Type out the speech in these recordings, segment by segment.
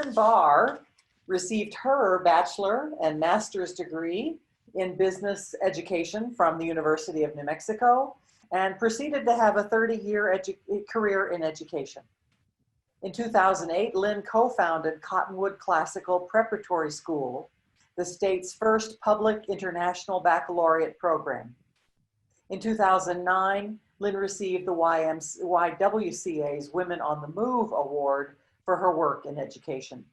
Lynn Barr received her bachelor and master's degree in business education from the University of New Mexico and proceeded to have a 30-year career in education. In 2008, Lynn co-founded Cottonwood Classical Preparatory School, the state's first public international baccalaureate program. In 2009, Lynn received the YWCA's Women on the Move Award for her work in education.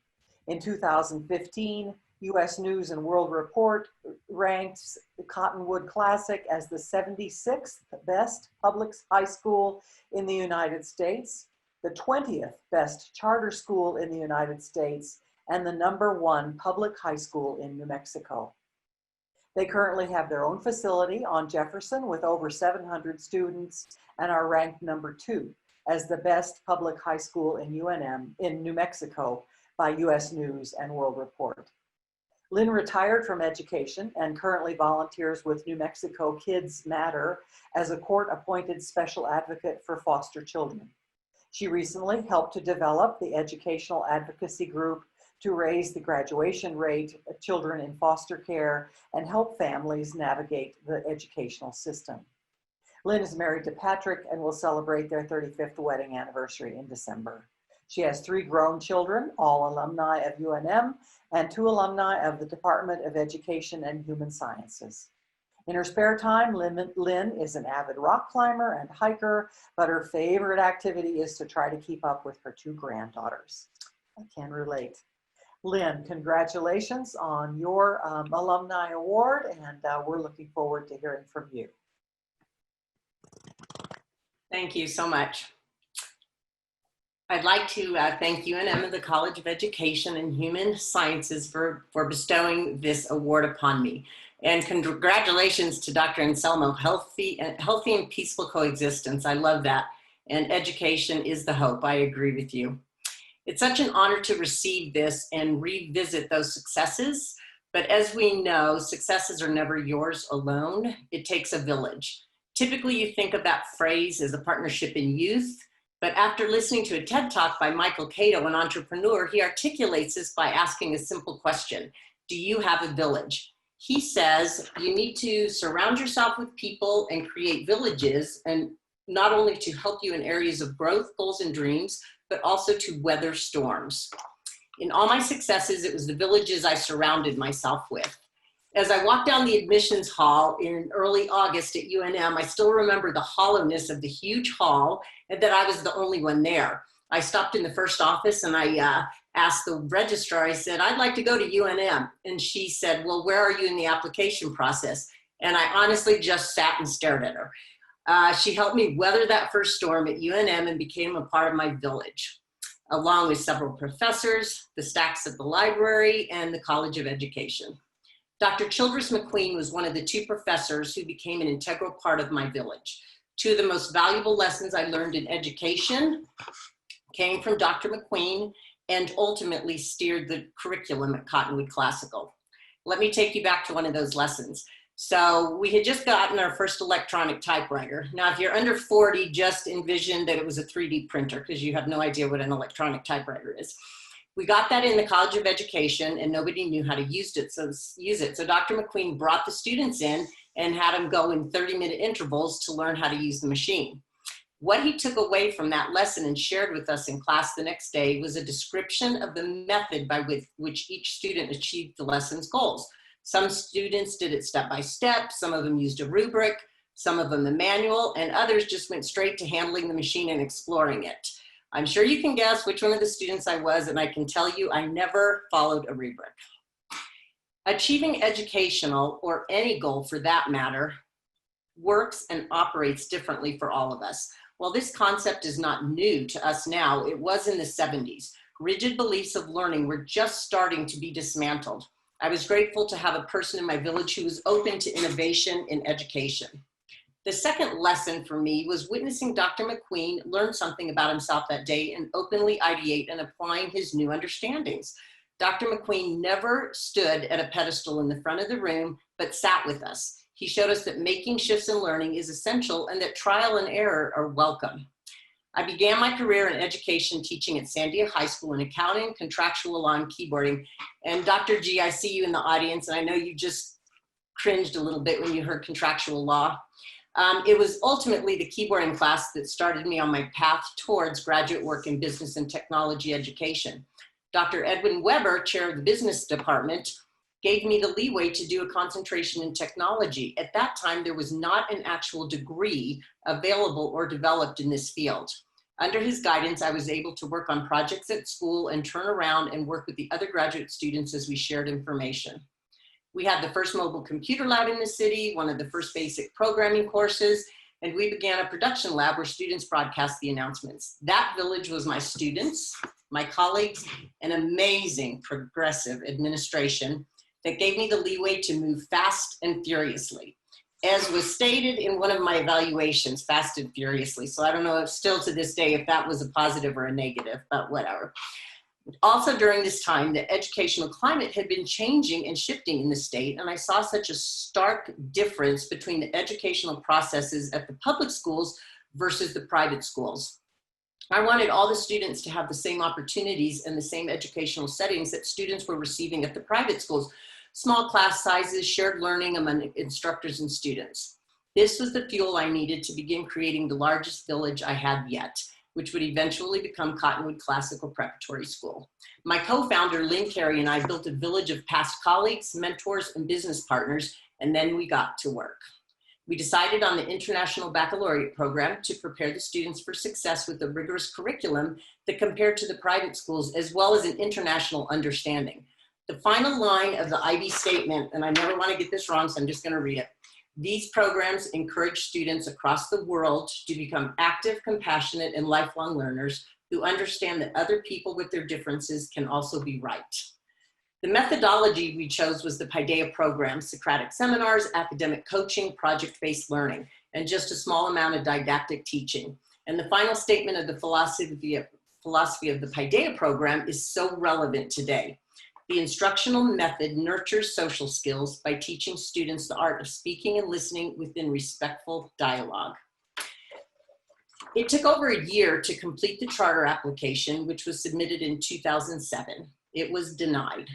In 2015, U.S. News and World Report ranks Cottonwood Classic as the 76th best public high school in the United States, the 20th best charter school in the United States, and the #1 public high school in New Mexico. They currently have their own facility on Jefferson with over 700 students and are ranked #2 as the best public high school in UNM in New Mexico by U.S. News and World Report. Lynn retired from education and currently volunteers with New Mexico Kids Matter as a court-appointed special advocate for foster children. She recently helped to develop the educational advocacy group to raise the graduation rate of children in foster care and help families navigate the educational system. Lynn is married to Patrick and will celebrate their 35th wedding anniversary in December. She has 3 grown children, all alumni of UNM, and 2 alumni of the Department of Education and Human Sciences. In her spare time, Lynn is an avid rock climber and hiker, but her favorite activity is to try to keep up with her 2 granddaughters. I can relate. Lynn, congratulations on your Alumni Award, and we're looking forward to hearing from you. Thank you so much. I'd like to thank UNM and the College of Education and Human Sciences for bestowing this award upon me. And congratulations to Dr. Anselmo, healthy and peaceful coexistence. I love that. And education is the hope. I agree with you. It's such an honor to receive this and revisit those successes. But as we know, successes are never yours alone. It takes a village. Typically, you think of that phrase as a partnership in youth. But after listening to a TED Talk by Michael Cato, an entrepreneur, he articulates this by asking a simple question. Do you have a village? He says you need to surround yourself with people and create villages, and not only to help you in areas of growth, goals, and dreams, but also to weather storms. In all my successes, it was the villages I surrounded myself with. As I walked down the admissions hall in early August at UNM, I still remember the hollowness of the huge hall and that I was the only one there. I stopped in the first office and I asked the registrar, I said, I'd like to go to UNM. And she said, well, where are you in the application process? And I honestly just sat and stared at her. She helped me weather that first storm at UNM and became a part of my village, along with several professors, the stacks at the library, and the College of Education. Dr. Childress McQueen was one of the 2 professors who became an integral part of my village. 2 of the most valuable lessons I learned in education came from Dr. McQueen and ultimately steered the curriculum at Cottonwood Classical. Let me take you back to one of those lessons. So we had just gotten our first electronic typewriter. Now, if you're under 40, just envision that it was a 3D printer because you have no idea what an electronic typewriter is. We got that in the College of Education and nobody knew how to use it. So Dr. McQueen brought the students in and had them go in 30-minute intervals to learn how to use the machine. What he took away from that lesson and shared with us in class the next day was a description of the method by which each student achieved the lesson's goals. Some students did it step by step, some of them used a rubric, some of them a manual, and others just went straight to handling the machine and exploring it. I'm sure you can guess which one of the students I was, and I can tell you I never followed a rubric. Achieving educational, or any goal for that matter, works and operates differently for all of us. While this concept is not new to us now, it was in the 70s. Rigid beliefs of learning were just starting to be dismantled. I was grateful to have a person in my village who was open to innovation in education. The second lesson for me was witnessing Dr. McQueen learn something about himself that day and openly ideate and applying his new understandings. Dr. McQueen never stood at a pedestal in the front of the room, but sat with us. He showed us that making shifts in learning is essential and that trial and error are welcome. I began my career in education teaching at Sandia High School in accounting, contractual law, and keyboarding. And Dr. G, I see you in the audience, and I know you just cringed a little bit when you heard contractual law. It was ultimately the keyboarding class that started me on my path towards graduate work in business and technology education. Dr. Edwin Weber, chair of the business department, gave me the leeway to do a concentration in technology. At that time, there was not an actual degree available or developed in this field. Under his guidance, I was able to work on projects at school and turn around and work with the other graduate students as we shared information. We had the first mobile computer lab in the city, one of the first basic programming courses, and we began a production lab where students broadcast the announcements. That village was my students, my colleagues, an amazing progressive administration that gave me the leeway to move fast and furiously. As was stated in one of my evaluations, fast and furiously. So I don't know if still to this day if that was a positive or a negative, but whatever. Also during this time, the educational climate had been changing and shifting in the state, and I saw such a stark difference between the educational processes at the public schools versus the private schools. I wanted all the students to have the same opportunities and the same educational settings that students were receiving at the private schools. Small class sizes, shared learning among instructors and students. This was the fuel I needed to begin creating the largest village I had yet, which would eventually become Cottonwood Classical Preparatory School. My co-founder, Lynn and I built a village of past colleagues, mentors, and business partners, and then we got to work. We decided on the International Baccalaureate program to prepare the students for success with a rigorous curriculum that compared to the private schools, as well as an international understanding. The final line of the IB statement, and I never want to get this wrong, so I'm just going to read it. These programs encourage students across the world to become active, compassionate, and lifelong learners who understand that other people with their differences can also be right. The methodology we chose was the Paideia program, Socratic seminars, academic coaching, project-based learning, and just a small amount of didactic teaching. And the final statement of the philosophy of the Paideia program is so relevant today. The instructional method nurtures social skills by teaching students the art of speaking and listening within respectful dialogue. It took over a year to complete the charter application, which was submitted in 2007. It was denied.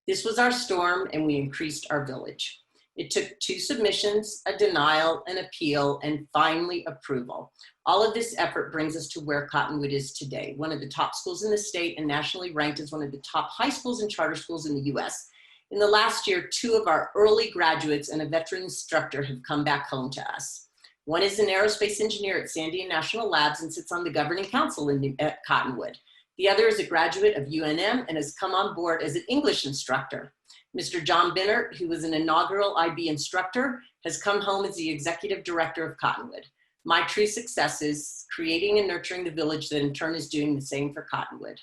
This was our storm, and we increased our village. It took 2 submissions, a denial, an appeal, and finally approval. All of this effort brings us to where Cottonwood is today, one of the top schools in the state and nationally ranked as one of the top high schools and charter schools in the US. In the last year, 2 of our early graduates and a veteran instructor have come back home to us. One is an aerospace engineer at Sandia National Labs and sits on the governing council at Cottonwood. The other is a graduate of UNM and has come on board as an English instructor. Mr. John Binnert, who was an inaugural IB instructor, has come home as the executive director of Cottonwood. My true success is creating and nurturing the village that in turn is doing the same for Cottonwood.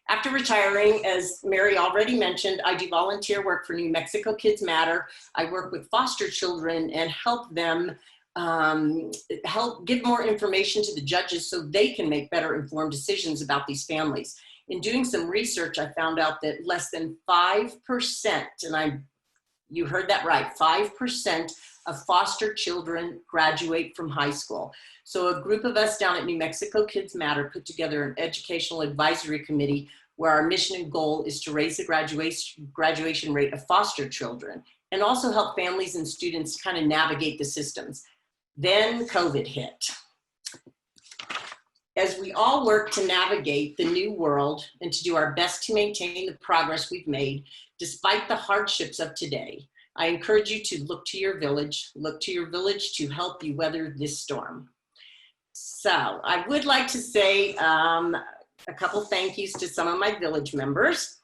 After retiring, as Mary already mentioned, I do volunteer work for New Mexico Kids Matter. I work with foster children and help them help give more information to the judges so they can make better informed decisions about these families. In doing some research, I found out that less than 5%, and you heard that right, 5% of foster children graduate from high school. So a group of us down at New Mexico Kids Matter put together an educational advisory committee where our mission and goal is to raise the graduation rate of foster children and also help families and students kind of navigate the systems. Then COVID hit. As we all work to navigate the new world and to do our best to maintain the progress we've made, despite the hardships of today, I encourage you to look to your village to help you weather this storm. So I would like to say a couple thank yous to some of my village members.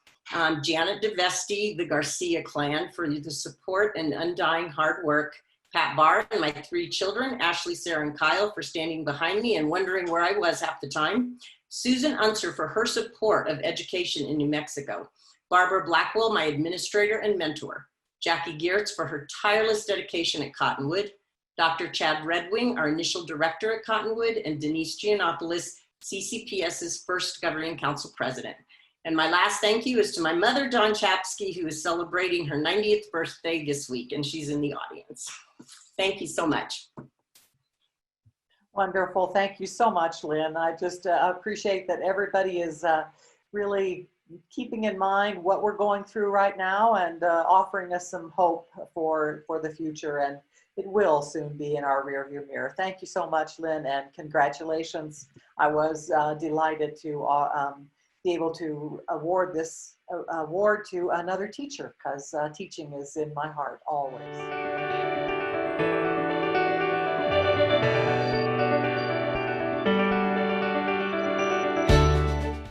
Janet DeVesti, the Garcia clan, for the support and undying hard work. Pat Barr and my 3 children, Ashley, Sarah, and Kyle, for standing behind me and wondering where I was half the time. Susan Unser for her support of education in New Mexico. Barbara Blackwell, my administrator and mentor. Jackie Geertz for her tireless dedication at Cottonwood. Dr. Chad Redwing, our initial director at Cottonwood, and Denise Giannopoulos, CCPS's first governing council president. And my last thank you is to my mother, Dawn Chapsky, who is celebrating her 90th birthday this week, and she's in the audience. Thank you so much. Wonderful. Thank you so much, Lynn. I just appreciate that everybody is really keeping in mind what we're going through right now and offering us some hope for the future. And it will soon be in our rearview mirror. Thank you so much, Lynn, and congratulations. I was delighted to be able to award this award to another teacher because teaching is in my heart always.